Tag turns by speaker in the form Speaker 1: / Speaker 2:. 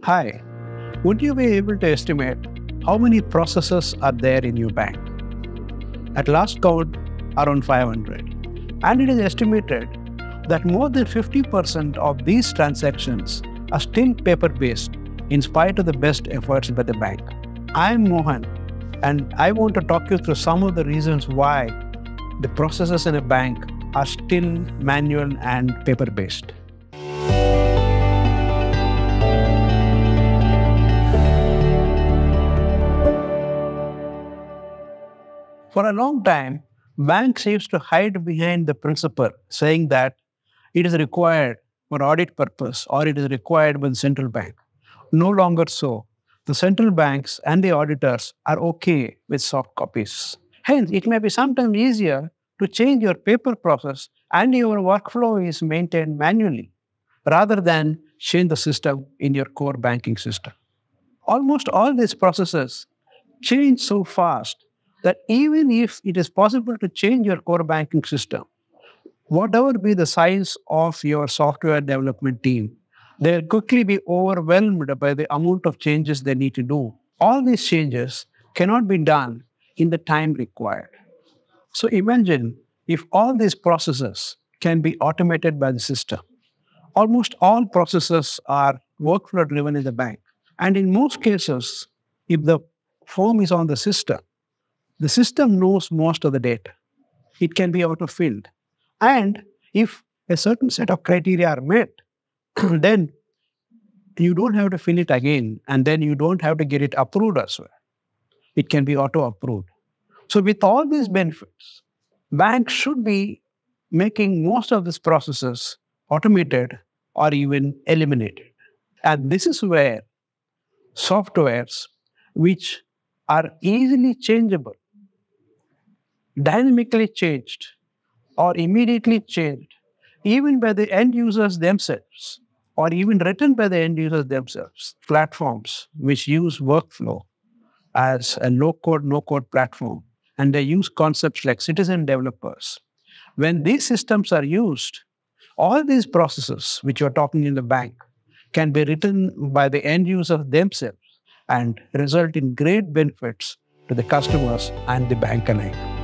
Speaker 1: Hi, would you be able to estimate how many processes are there in your bank? At last count, around 500. And it is estimated that more than 50% of these transactions are still paper-based in spite of the best efforts by the bank. I am Mohan, and I want to talk you through some of the reasons why the processes in a bank are still manual and paper-based. For a long time, banks used to hide behind the principle, saying that it is required for audit purpose or it is required by the central bank. No longer so. The central banks and the auditors are okay with soft copies. Hence, it may be sometimes easier to change your paper process and your workflow is maintained manually rather than change the system in your core banking system. Almost all these processes change so fast that even if it is possible to change your core banking system, whatever be the size of your software development team, they'll quickly be overwhelmed by the amount of changes they need to do. All these changes cannot be done in the time required. So imagine if all these processes can be automated by the system. Almost all processes are workflow driven in the bank. And in most cases, if the form is on the system knows most of the data. It can be auto-filled. And if a certain set of criteria are met, then you don't have to fill it again, and then you don't have to get it approved as well. It can be auto-approved. So with all these benefits, banks should be making most of these processes automated or even eliminated. And this is where softwares which are easily changeable, dynamically changed, or immediately changed, even by the end users themselves, or even written by the end users themselves, platforms which use workflow as a low code, no code platform, and they use concepts like citizen developers. When these systems are used, all these processes which you're talking in the bank can be written by the end users themselves and result in great benefits to the customers and the bank alike.